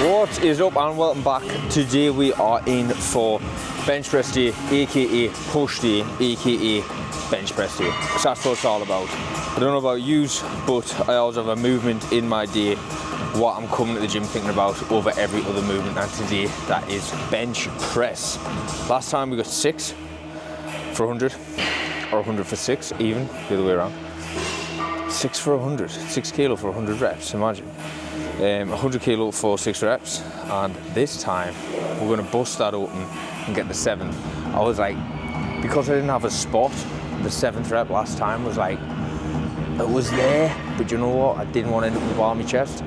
What is up and welcome back. Today we are in for bench press day, aka push day, aka bench press day. So that's what it's all about. I don't know about yous, but I always have a movement in my day what I'm coming to the gym thinking about over every other movement, and today that is bench press. Last time we got 6 for 100 or 100 for 6, even the other way around. 6 for 100, 6 kilo for 100 reps, imagine. 100 kilo for 6 reps, and this time we're going to bust that open and get the 7th. I was like, because I didn't have a spot, the 7th rep last time was like, it was there, but you know what, I didn't want to end up with the bar on my chest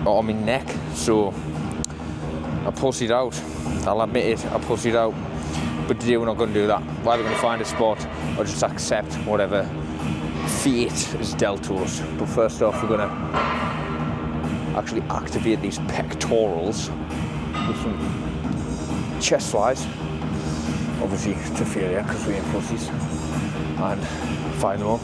or on my neck, so I pussied out. I'll admit it, I pussied out, but today we're not going to do that. We're either going to find a spot or just accept whatever fate is dealt to us. But first off, we're going to actually activate these pectorals with some chest flies, obviously to failure because we ain't pussies, and find them all.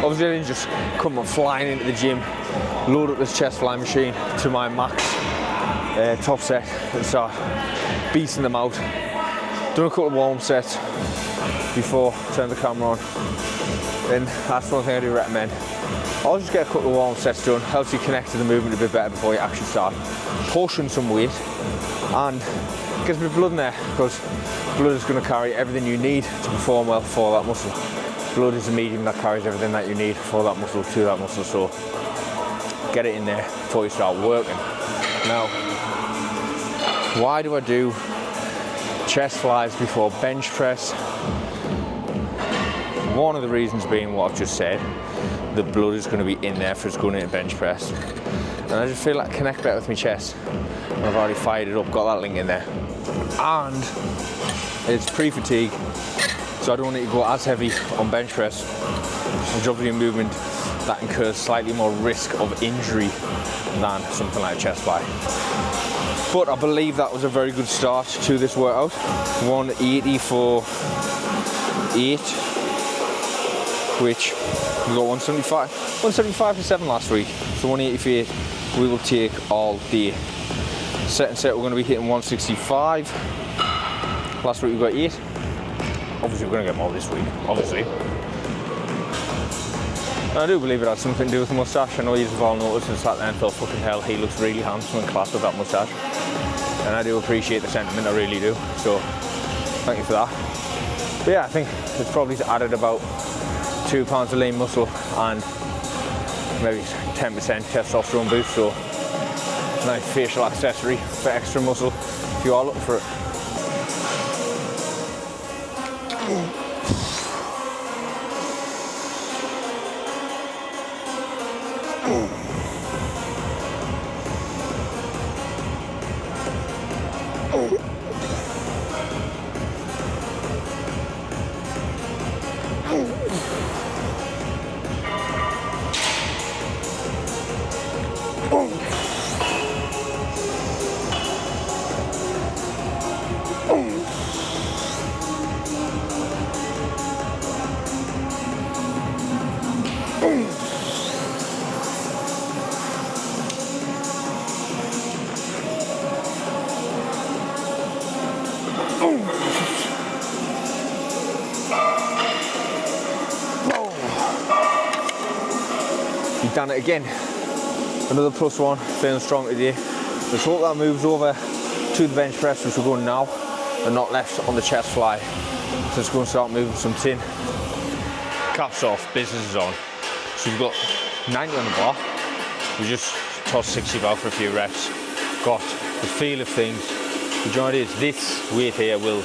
Obviously I didn't just come flying into the gym, load up this chest fly machine to my max top set and start beating them out. Done a couple of warm sets before turn the camera on. Then that's one thing I do recommend. I'll just get a couple of warm sets done, helps you connect to the movement a bit better before you actually start pushing some weight, and gets a bit of blood in there, because blood is going to carry everything you need to perform well for that muscle. Blood is the medium that carries everything that you need for that muscle to that muscle, so get it in there before you start working. Now, why do I do chest flies before bench press? One of the reasons being what I've just said, the blood is going to be in there for it's going into bench press. And I just feel like I connect better with my chest. I've already fired it up, got that link in there. And it's pre-fatigue, so I don't need to go as heavy on bench press. I'm jumping a movement that incurs slightly more risk of injury than something like a chest fly. But I believe that was a very good start to this workout. 180 for 8, which we got 175 for 7 last week. So 180 for 8, we will take all day. Second set, we're going to be hitting 165. Last week we got 8. Obviously we're going to get more this week, obviously. And I do believe it has something to do with the moustache. I know you have all noticed and sat there and thought, fucking hell, he looks really handsome and class with that moustache. And I do appreciate the sentiment, I really do. So, thank you for that. But yeah, I think it's probably added about 2 pounds of lean muscle and maybe 10% testosterone boost. So, nice facial accessory for extra muscle if you are looking for it. You've done it again. Another +1, feeling strong today. Let's hope that moves over to the bench press, which we're going now, and not left on the chest fly. So let's go and start moving some tin. Caps off, business is on. So we've got 90 on the bar. We just tossed 60 bar for a few reps. Got the feel of things. The joint is this weight here will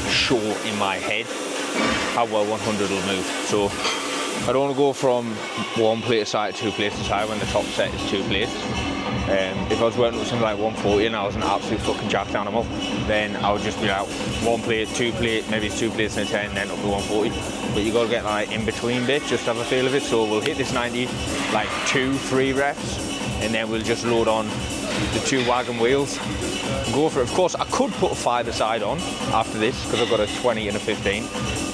show in my head how well 100 will move. So I don't want to go from one plate aside to 2 plates aside when the top set is 2 plates. If I was working with something like 140 and I was an absolute fucking jacked animal, then I would just be like 1 plate, 2 plate, maybe 2 plates and a 10, then up to 140. But you got to get like in between bit, just to have a feel of it. So we'll hit this 90, like 2-3 reps, and then we'll just load on the 2 wagon wheels. Go for it. Of course, I could put a 5 aside on after this because I've got a 20 and a 15.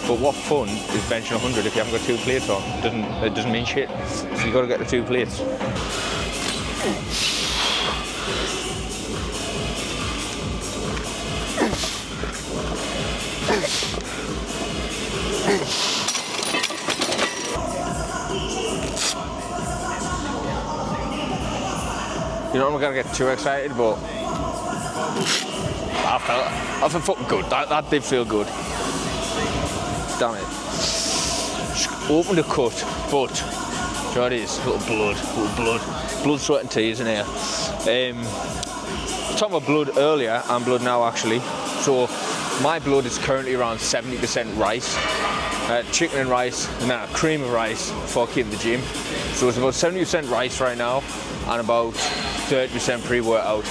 But what fun is benching 100 if you haven't got 2 plates on? It doesn't mean shit. So you got to get the 2 plates. You know, I'm not gonna get too excited, but I felt fucking good. That did feel good. Damn it. Just opened the cut, but you know what it is? Little blood, sweat and tears in here. Talking about blood earlier and blood now actually. So my blood is currently around 70% rice. Chicken and rice, cream of rice before I came to the gym. So it's about 70% rice right now and about 30% pre-workout.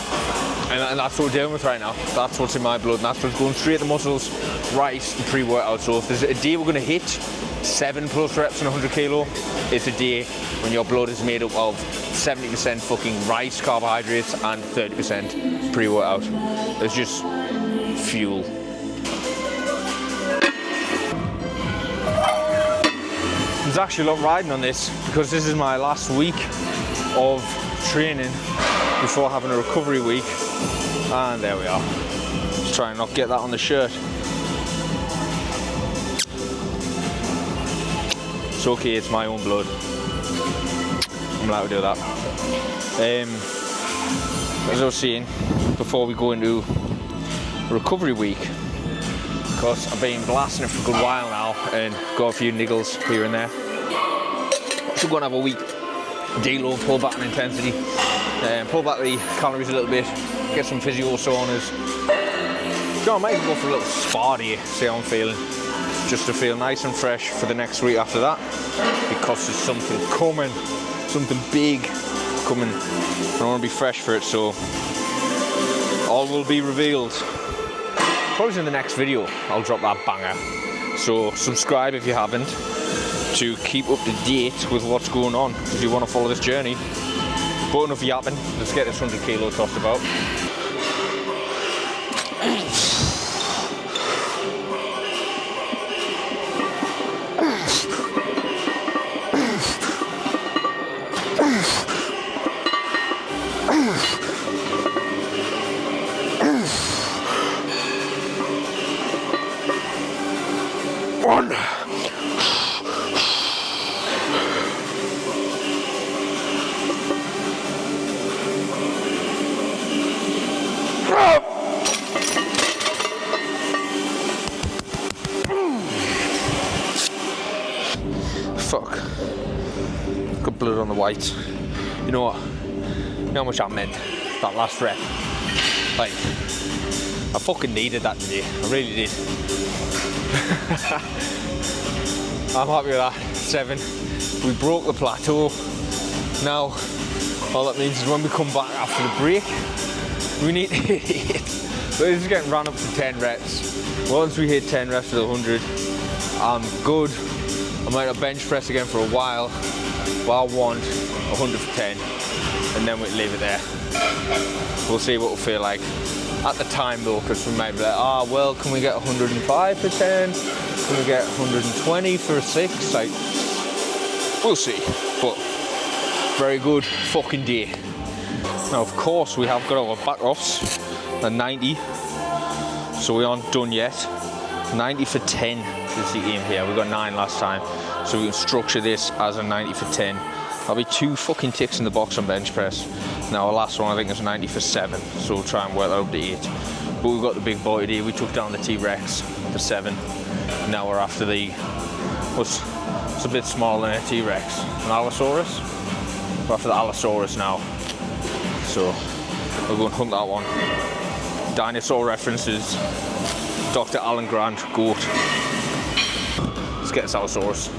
And that's what we're dealing with right now. That's what's in my blood, and that's what's going straight to the muscles, rice and pre-workout. So if there's a day we're going to hit 7+ reps on 100 kilo, it's a day when your blood is made up of 70% fucking rice carbohydrates and 30% pre-workout. It's just fuel. There's actually a lot riding on this because this is my last week of training before having a recovery week, and there we are. Just try and not get that on the shirt. It's okay, it's my own blood. I'm allowed to do that. As I was saying, before we go into recovery week, because I've been blasting it for a good while now and got a few niggles here and there. So we're going to have a week deload, pull back on intensity, pull back the calories a little bit, get some physio saunas. I might even go for a little spa day, see how I'm feeling, just to feel nice and fresh for the next week after that, because there's something coming, something big coming. I want to be fresh for it, so all will be revealed. Probably in the next video I'll drop that banger. So subscribe if you haven't, to keep up to date with what's going on if you want to follow this journey. But enough yapping, let's get this 100 kilo tossed about. One. Fuck. Got blood on the white. You know what? You know how much that meant? That last rep. Like, I fucking needed that today. I really did. I'm happy with that. 7. We broke the plateau. Now, all that means is when we come back after the break, we need to hit 8. So this is getting run up to 10 reps. Once we hit 10 reps with 100, I'm good. I might not bench press again for a while, but I want 100 for 10, and then we'll leave it there. We'll see what it'll feel like at the time though, because we might be like, ah, well, can we get 105 for 10? Can we get 120 for a 6? Like, we'll see, but very good fucking day. Now, of course, we have got our back offs at 90. So we aren't done yet. 90 for 10 is the aim here. We got 9 last time, so we can structure this as a 90 for 10. That'll be 2 fucking ticks in the box on bench press. Now our last one I think is 90 for 7, so we'll try and work that up to 8. But we've got the big boy today. We took down the T-Rex for 7. Now we're after the, it's a bit smaller than a T-Rex, an Allosaurus. We're after the Allosaurus now, so we'll go and hunt that one. Dinosaur references, Dr. Alan Grant, goat. Let's get this Allosaurus.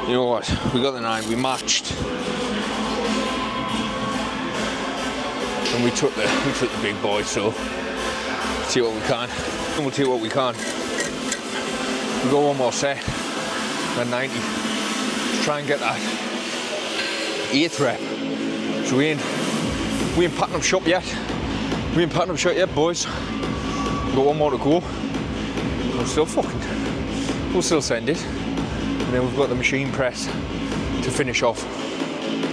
You know what? We got the 9. We matched, and we took the big boy. So see what we can, and we'll see what we can. We got one more set at 90. Let's try and get that 8th rep. So we ain't packing up shop yet. We ain't packing up shop yet, boys. We've got one more to go. We'll still send it. And then we've got the machine press to finish off.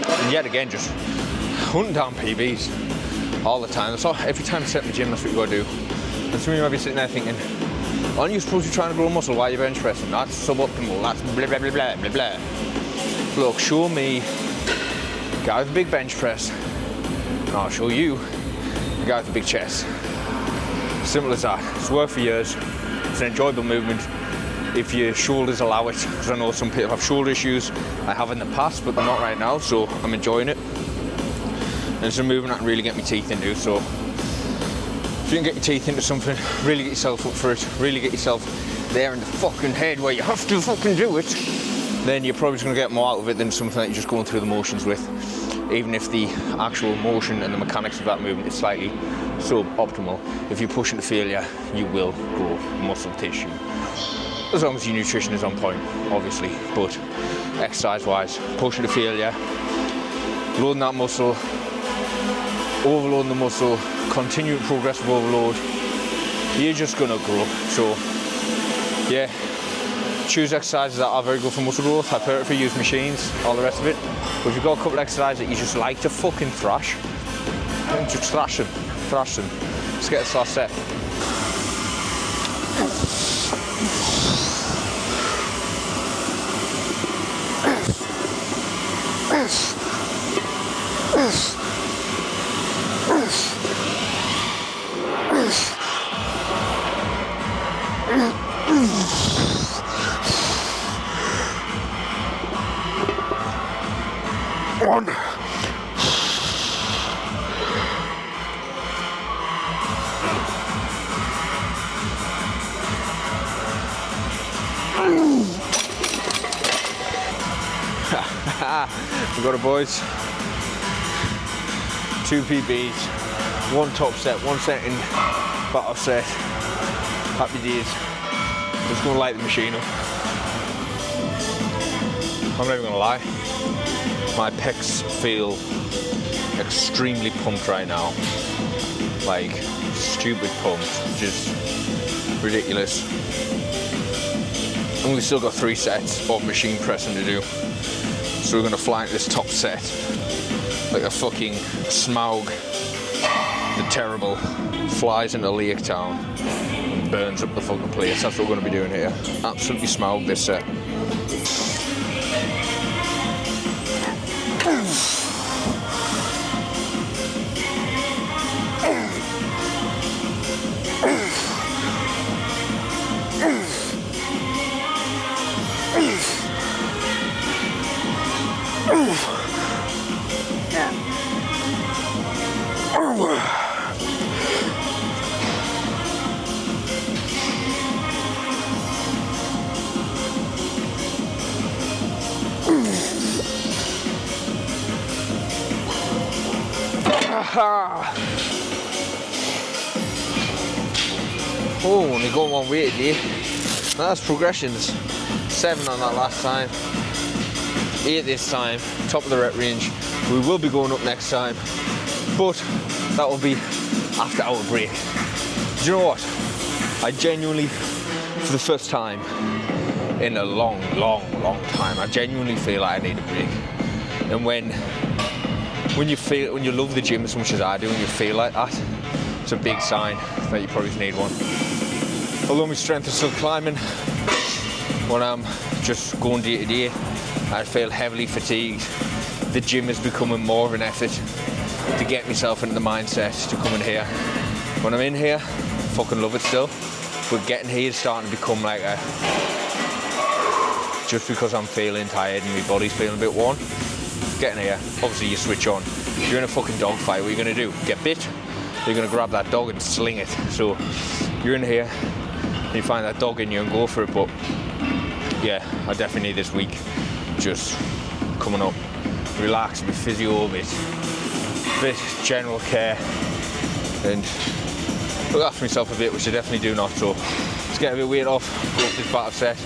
And yet again, just hunting down PBs all the time. That's all, every time I set in the gym, that's what you gotta do. And some of you might be sitting there thinking, aren't you supposed to be trying to grow muscle while you're bench pressing? That's suboptimal, that's blah, blah, blah, blah, blah, blah. Look, show me the guy with the big bench press, and I'll show you the guy with the big chest. Simple as that. It's worked for years. It's an enjoyable movement if your shoulders allow it, because I know some people have shoulder issues. I have in the past, but they're not right now, so I'm enjoying it. And it's a movement I can really get my teeth into, so if you can get your teeth into something, really get yourself up for it, really get yourself there in the fucking head where you have to fucking do it, then you're probably just going to get more out of it than something that you're just going through the motions with, even if the actual motion and the mechanics of that movement is slightly suboptimal. If you push into failure, you will grow muscle tissue. As long as your nutrition is on point, obviously, but exercise-wise, pushing to failure, loading that muscle, overloading the muscle, continuing progressive overload, you're just gonna grow. So, yeah, choose exercises that are very good for muscle growth, hypertrophy, use machines, all the rest of it. But if you've got a couple of exercises that you just like to fucking thrash, then just thrash them. Let's get this last set. One. We got it, boys. 2 PBs, 1 top set, 1 set in battle set. Happy days. Just gonna light the machine up. I'm not even gonna lie. My pecs feel extremely pumped right now. Like, stupid pumped, just ridiculous. And we've still got 3 sets of machine pressing to do. So we're gonna fly into this top set like a fucking Smaug the Terrible flies into Lake Town and burns up the fucking place. That's what we're gonna be doing here. Absolutely Smaug this set. Oh, only going one way today. That's progressions. 7 on that last time. 8 this time. Top of the rep range. We will be going up next time, but that will be after our break. Do you know what? I genuinely, for the first time in a long time, I genuinely feel like I need a break. And when you love the gym as much as I do, and you feel like that, it's a big sign that you probably need one. Although my strength is still climbing, when I'm just going day to day, I feel heavily fatigued. The gym is becoming more of an effort to get myself into the mindset to come in here. When I'm in here, I fucking love it still, but getting here is starting to become like a, just because I'm feeling tired and my body's feeling a bit worn, getting here, obviously you switch on. If you're in a fucking dog fight, what are you gonna do? Get bit? You're gonna grab that dog and sling it. So you're in here, and you find that dog in you and go for it. But yeah, I definitely need this week just coming up, relax, a bit physio, a bit general care, and look after myself a bit, which I definitely do not. So let's get a bit of weight off, go for this battle set,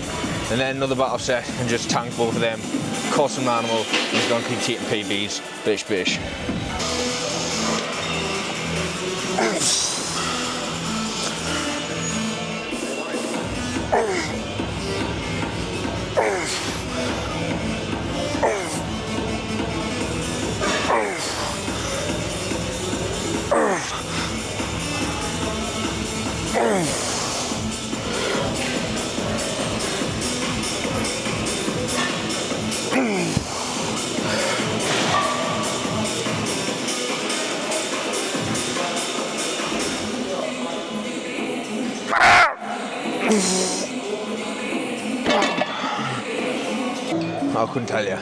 and then another battle set, and just tank both of them, cause some animal, and just gonna keep taking PBs, bish bish. I couldn't tell you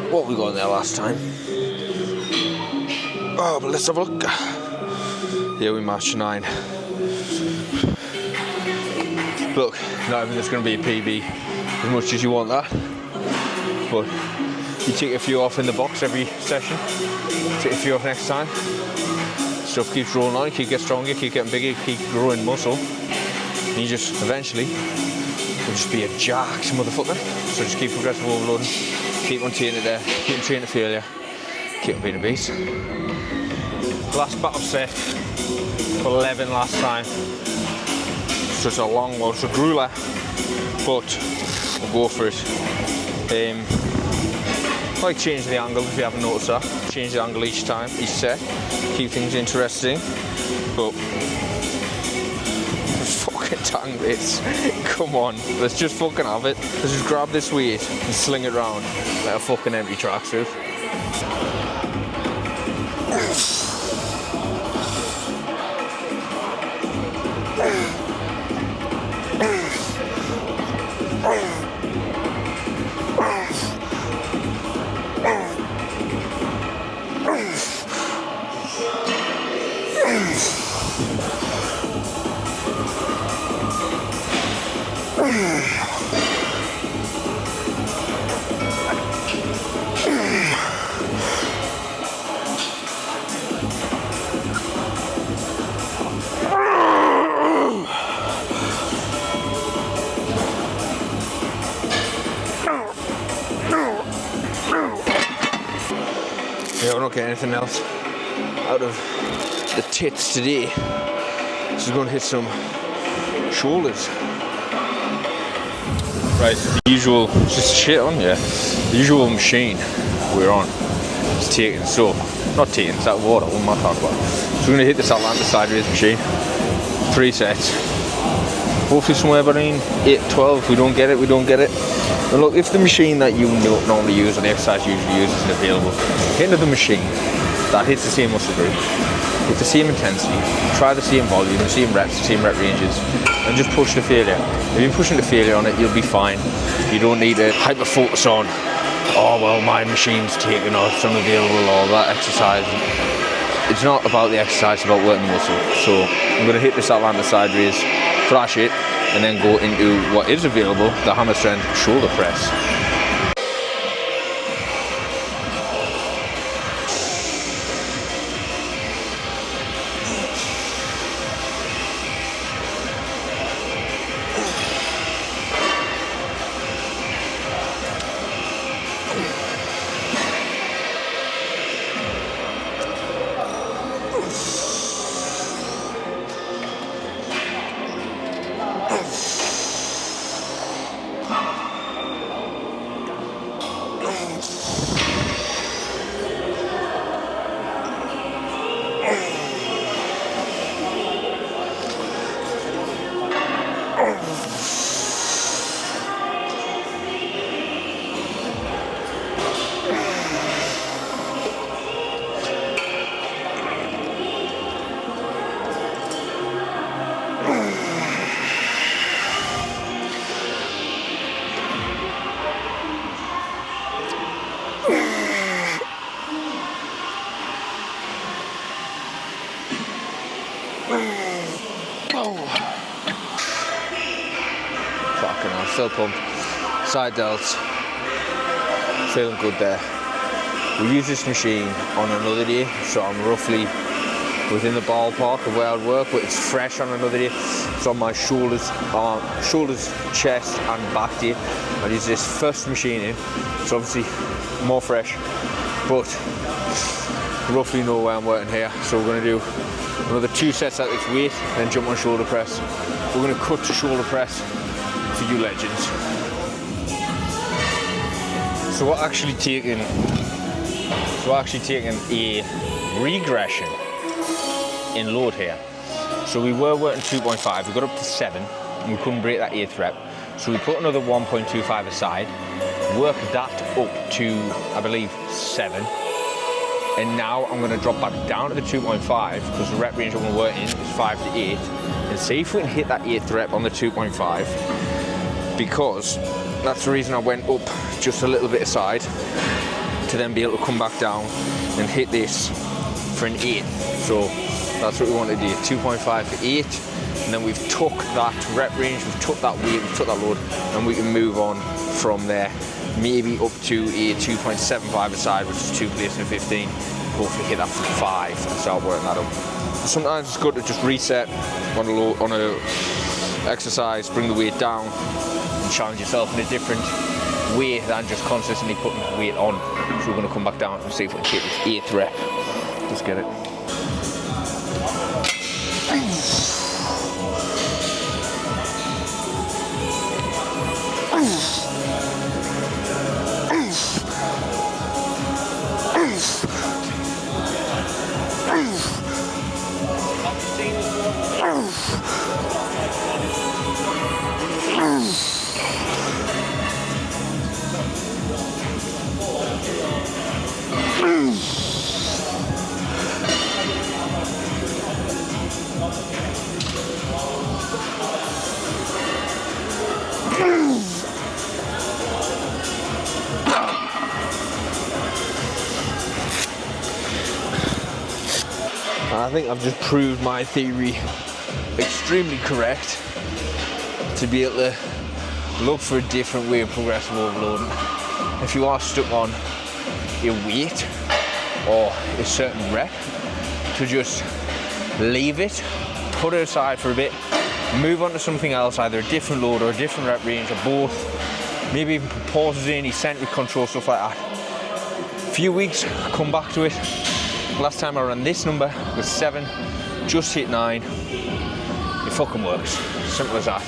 what we got in there last time. Oh, but let's have a look. Yeah, we matched 9. Look, not even there's going to be a PB as much as you want that, but you take a few off in the box every session, take a few off next time. Stuff keeps rolling on, you keep getting stronger, keep getting bigger, keep growing muscle, and you just eventually will just be a jacked motherfucker. So just keep progressive overloading, keep on taking it there, keep on training to failure, keep on being a beast. Last battle set, 11 last time. It's just a long one, it's a grueler, but we'll go for it. I like changing the angle if you haven't noticed that. Change the angle each time, each set, keep things interesting, but tang this. Come on, let's just fucking have it. Let's just grab this weight and sling it around like a fucking empty tracksuit. Yeah, we're not getting anything else out of the tits today. So we're going to hit some shoulders. Right, the usual, just shit on, yeah. The usual machine we're on is taken, so, not taken, it's that water, what am I talking about? So we're going to hit this Atlanta side raise machine, 3 sets. Hopefully somewhere between 8 and 12, if we don't get it, we don't get it. And look, if the machine that you normally use or the exercise you usually use isn't available, get into the machine that hits the same muscle group, with the same intensity, try the same volume, the same reps, the same rep ranges, and just push to failure. If you're pushing to failure on it, you'll be fine. You don't need to hyper focus on, oh well, my machine's taken or it's unavailable or that exercise. It's not about the exercise, it's about working the muscle. So I'm going to hit this Atlanta side raise, thrash it, and then go into what is available, the hammer strength shoulder press. well pumped. Side delts, feeling good there. We use this machine on another day, so I'm roughly within the ballpark of where I'd work, but it's fresh on another day. It's on my shoulders, chest and back day. I use this first machine in, it's obviously more fresh, but roughly know where I'm working here. So we're going to do another 2 sets at this weight, then jump on shoulder press. We're going to cut to shoulder press for you legends. So we're actually taking a regression in load here. So we were working 2.5, we got up to 7, and we couldn't break that 8th rep. So we put another 1.25 aside, worked that up to, I believe, 7. And now I'm going to drop back down to the 2.5 because the rep range I'm going to work in is 5 to 8. And see if we can hit that 8th rep on the 2.5, because that's the reason I went up just a little bit aside, to then be able to come back down and hit this for an 8th. So that's what we want to do, 2.5 for 8, and then we've took that rep range, we've took that weight, we've took that load, and we can move on from there, maybe up to a 2.75 aside, which is 2 plates and 15, hopefully hit that for 5 and start working that up. Sometimes it's good to just reset on a exercise, bring the weight down, and challenge yourself in a different way than just consistently putting weight on. So we're going to come back down and see if we can hit this 8th rep. Let's get it. I think I've just proved my theory extremely correct, to be able to look for a different way of progressive overloading. If you are stuck on a weight or a certain rep, to just leave it, put it aside for a bit, move on to something else, either a different load or a different rep range or both, maybe even put pauses in, eccentric control, stuff like that. A few weeks, come back to it. Last time I ran this number was 7, just hit 9. It fucking works. Simple as that.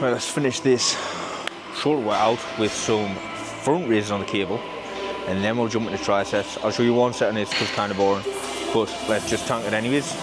Right, let's finish this shoulder work out with some front raises on the cable, and then we'll jump into triceps. I'll show you one set on this because it's kind of boring, but let's just tank it anyways.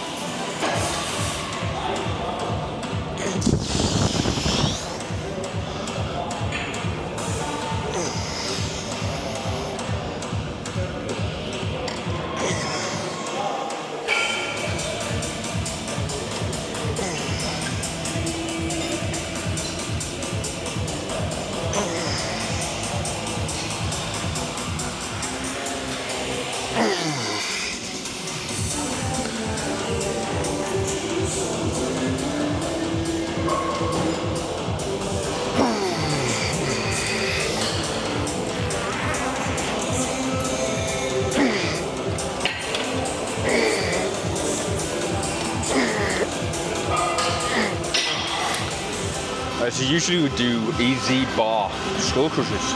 So usually we do easy bar skull crushers.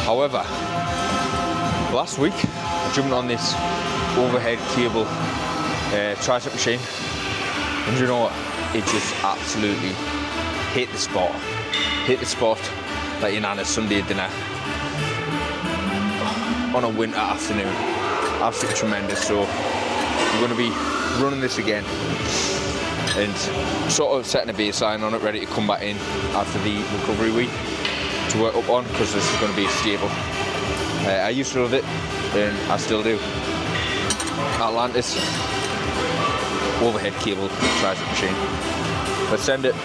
However, last week I jumped on this overhead cable tricep machine, and you know what? It just absolutely hit the spot. hit the spot like your nana's Sunday dinner on a winter afternoon. Absolutely tremendous. So we're going to be running this again and sort of setting a baseline on it, ready to come back in after the recovery week to work up on, because this is going to be stable. I used to love it and I still do. Atlantis overhead cable tricep machine. Let's send it.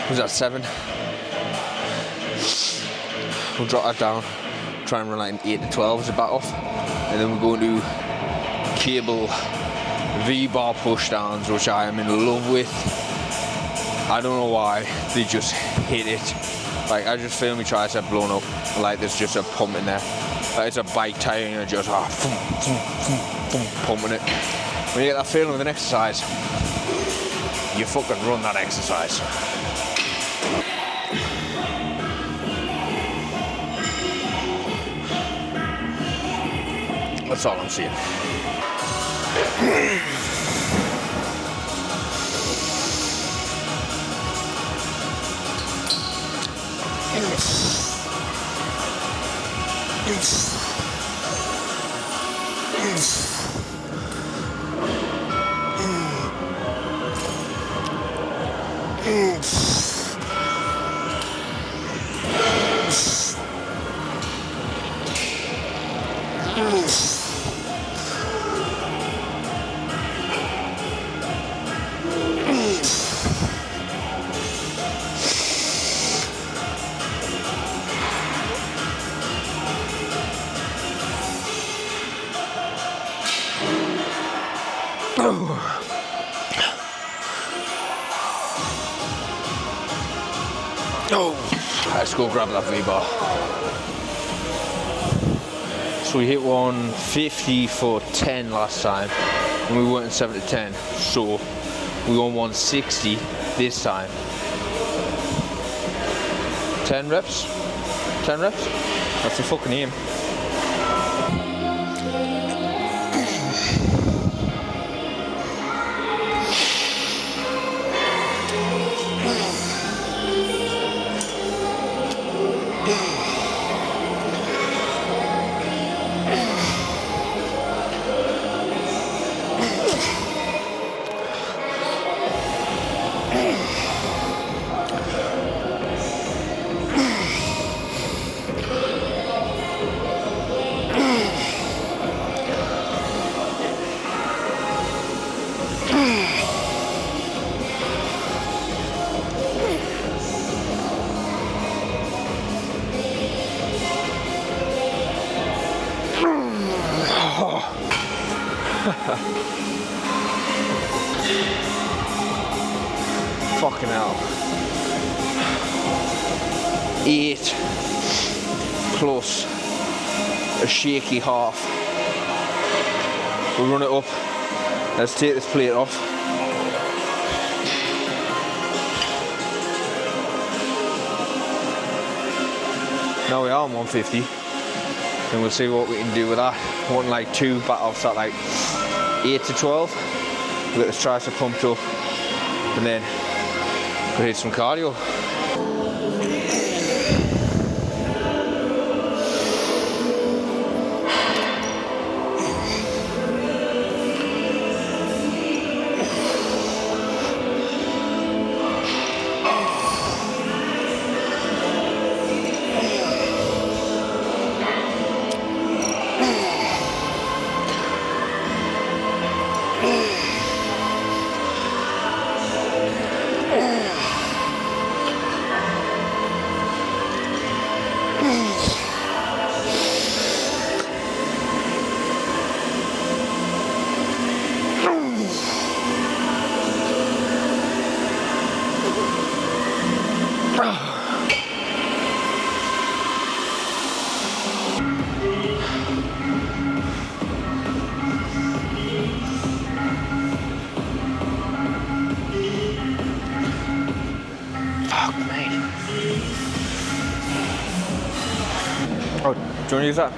Was that 7? We'll drop that down, try and run like an 8 to 12 as a bat off, and then we're going to cable V-bar push downs, which I am in love with. I don't know why, they just hit it. Like, I just feel my tricep blown up, like there's just a pump in there. Like it's a bike tire and you're just pumping it. When you get that feeling with an exercise, you fucking run that exercise. That's all I'm seeing. Let's go grab that V-bar. So we hit 150 for 10 last time, and we went in 7 to 10. So we won 160 this time. 10 reps? 10 reps? That's the fucking aim. Fucking hell. 8 plus a shaky half. We'll run it up. Let's take this plate off. Now we are on 150. And we'll see what we can do with that. One like 2 bat offs at like 8 to 12. We'll get this tricep pumped up and then we'll hit some cardio. Fuck me. Oh, do you want to use that?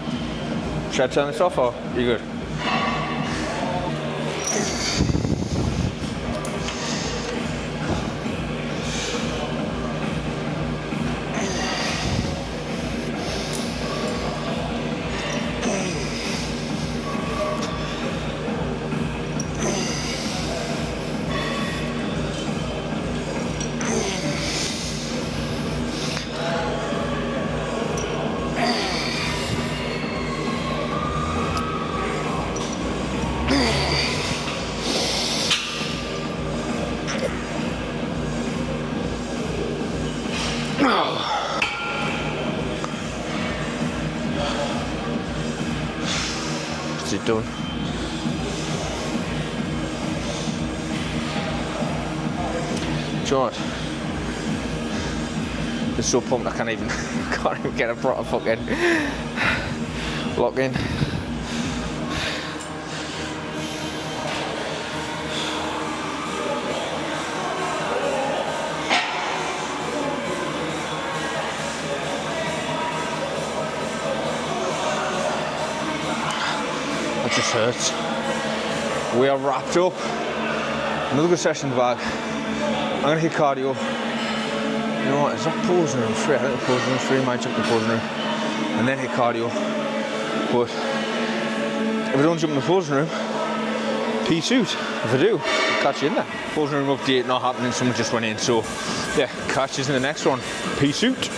Should I turn this off or are you good? What's it doing? Do you know what? It's so pumped I can't even get a proper fucking lock in. That just hurts. We are wrapped up. Another good session in the bag. I'm gonna hit cardio. You know what, it's not posing room 3, I think the posing room 3 might jump the posing room and then hit cardio. But if I don't jump in the posing room, peace out. If I do, I'll catch you in there. Posing room update not happening, someone just went in, so yeah, catch you in the next one. Peace out.